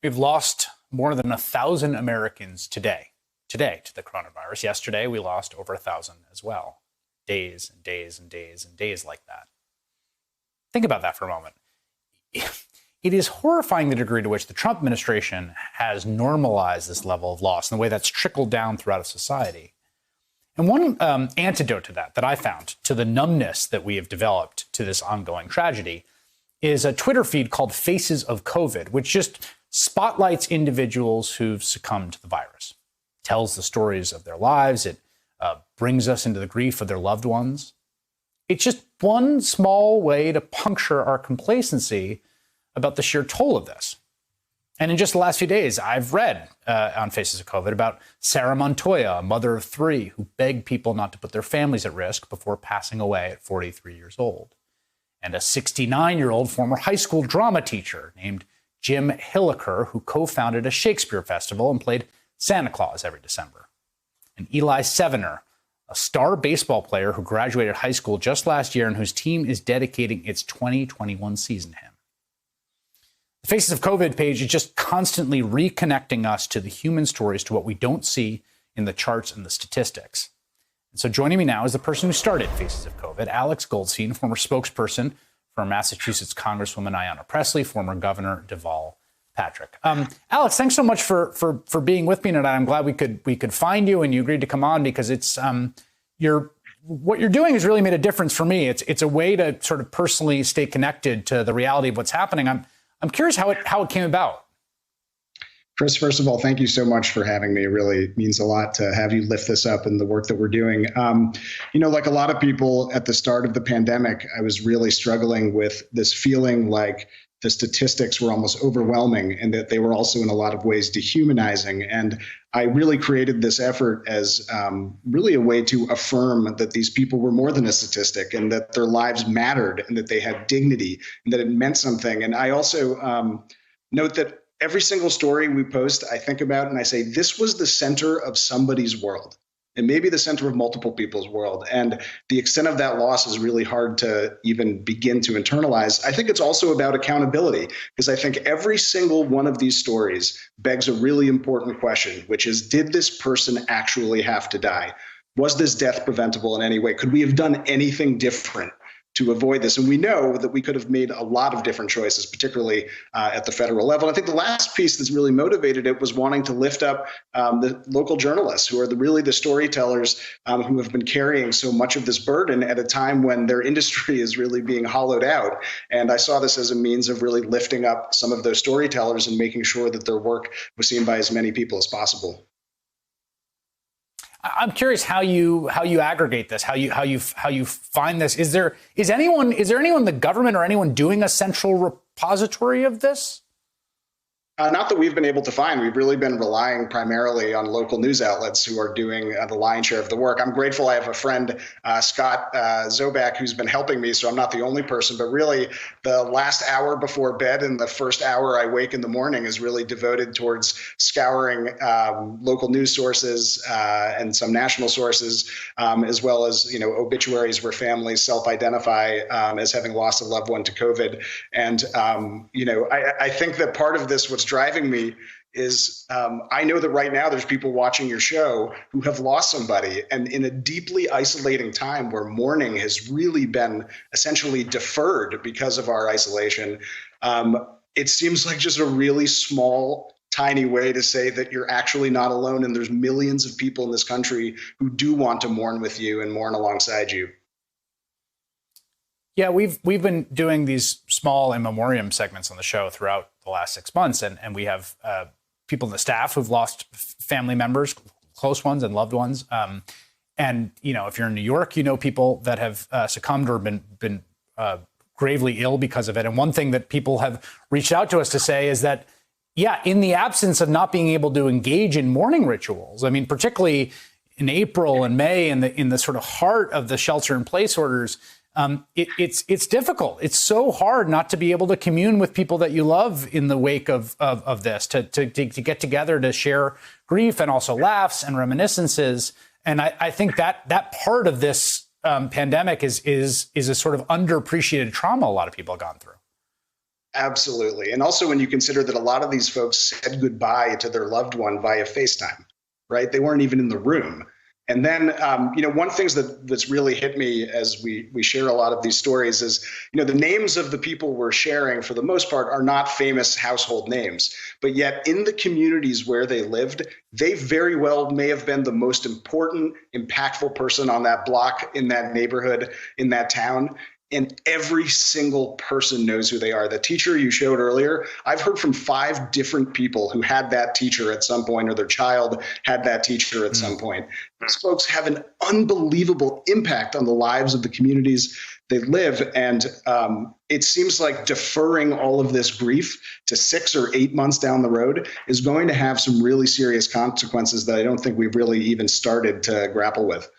We've lost more than 1,000 Americans today to the coronavirus. Yesterday, we lost over 1,000 as well. Days and days and days and days like that. Think about that for a moment. It is horrifying the degree to which the Trump administration has normalized this level of loss and the way that's trickled down throughout society. And one antidote to that I found, to the numbness that we have developed to this ongoing tragedy, is a Twitter feed called Faces of COVID, which just spotlights individuals who've succumbed to the virus, tells the stories of their lives. It brings us into the grief of their loved ones. It's just one small way to puncture our complacency about the sheer toll of this. And in just the last few days, I've read on Faces of COVID about Sarah Montoya, a mother of 3, who begged people not to put their families at risk before passing away at 43 years old. And a 69-year-old former high school drama teacher named Jim Hilliker, who co-founded a Shakespeare festival and played Santa Claus every December. And Eli Sevener, a star baseball player who graduated high school just last year and whose team is dedicating its 2021 season to him. The Faces of COVID page is just constantly reconnecting us to the human stories, to what we don't see in the charts and the statistics. And so joining me now is the person who started Faces of COVID, Alex Goldstein, former spokesperson for Massachusetts Congresswoman Ayanna Pressley, former Governor Deval Patrick. Alex, thanks so much for being with me tonight. I'm glad we could find you and you agreed to come on, because it's what you're doing has really made a difference for me. It's a way to sort of personally stay connected to the reality of what's happening. I'm curious how it came about. Chris, first of all, thank you so much for having me. It really means a lot to have you lift this up and the work that we're doing. Like a lot of people at the start of the pandemic, I was really struggling with this feeling like the statistics were almost overwhelming and that they were also in a lot of ways dehumanizing. And I really created this effort as really a way to affirm that these people were more than a statistic and that their lives mattered and that they had dignity and that it meant something. And I also note that every single story we post, I think about and I say, this was the center of somebody's world. And maybe the center of multiple people's world. And the extent of that loss is really hard to even begin to internalize. I think it's also about accountability, because I think every single one of these stories begs a really important question, which is, did this person actually have to die? Was this death preventable in any way? Could we have done anything different to avoid this? And we know that we could have made a lot of different choices, particularly at the federal level. I think the last piece that's really motivated it was wanting to lift up the local journalists, who are really the storytellers who have been carrying so much of this burden at a time when their industry is really being hollowed out. And I saw this as a means of really lifting up some of those storytellers and making sure that their work was seen by as many people as possible. I'm curious how you aggregate this, how you find this. Is there anyone in the government or anyone doing a central repository of this? Not that we've been able to find. We've really been relying primarily on local news outlets who are doing the lion's share of the work. I'm grateful I have a friend, Scott Zobak, who's been helping me, so I'm not the only person. But really, the last hour before bed and the first hour I wake in the morning is really devoted towards scouring local news sources and some national sources, as well as obituaries where families self-identify as having lost a loved one to COVID. And I think that part of this, what's driving me is I know that right now there's people watching your show who have lost somebody, and in a deeply isolating time where mourning has really been essentially deferred because of our isolation, it seems like just a really small, tiny way to say that you're actually not alone, and there's millions of people in this country who do want to mourn with you and mourn alongside you. Yeah, we've been doing these small in memoriam segments on the show throughout the last 6 months, and we have people in the staff who've lost family members, close ones and loved ones. And if you're in New York, people that have succumbed or been gravely ill because of it. And one thing that people have reached out to us to say is that, yeah, in the absence of not being able to engage in mourning rituals, I mean, particularly in April and May, in the sort of heart of the shelter-in-place orders. It's difficult. It's so hard not to be able to commune with people that you love in the wake of this, to get together to share grief and also laughs and reminiscences. And I think that part of this pandemic is a sort of underappreciated trauma a lot of people have gone through. Absolutely. And also when you consider that a lot of these folks said goodbye to their loved one via FaceTime, right? They weren't even in the room. And then, one thing that's really hit me as we share a lot of these stories is, the names of the people we're sharing for the most part are not famous household names, but yet in the communities where they lived, they very well may have been the most important, impactful person on that block, in that neighborhood, in that town. And every single person knows who they are. The teacher you showed earlier, I've heard from 5 different people who had that teacher at some point, or their child had that teacher at some point. These folks have an unbelievable impact on the lives of the communities they live. And it seems like deferring all of this grief to 6 or 8 months down the road is going to have some really serious consequences that I don't think we've really even started to grapple with.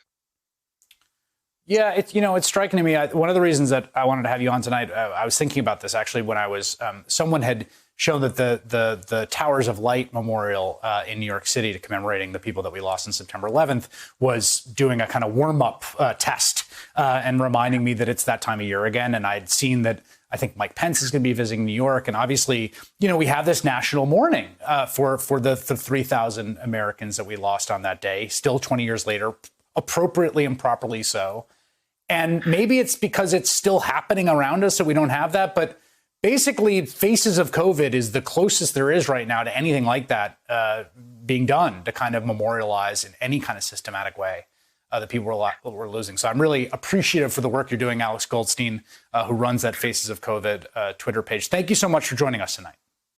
Yeah, it's striking to me. One of the reasons that I wanted to have you on tonight, I was thinking about this actually when I was, someone had shown that the Towers of Light Memorial in New York City, to commemorating the people that we lost on September 11th, was doing a kind of warm-up test and reminding me that it's that time of year again. And I'd seen that I think Mike Pence is going to be visiting New York. And obviously, we have this national mourning for the 3,000 Americans that we lost on that day, still 20 years later, appropriately and properly so. And maybe it's because it's still happening around us that we don't have that. But basically, Faces of COVID is the closest there is right now to anything like that being done to kind of memorialize in any kind of systematic way the people we're losing. So I'm really appreciative for the work you're doing, Alex Goldstein, who runs that Faces of COVID Twitter page. Thank you so much for joining us tonight.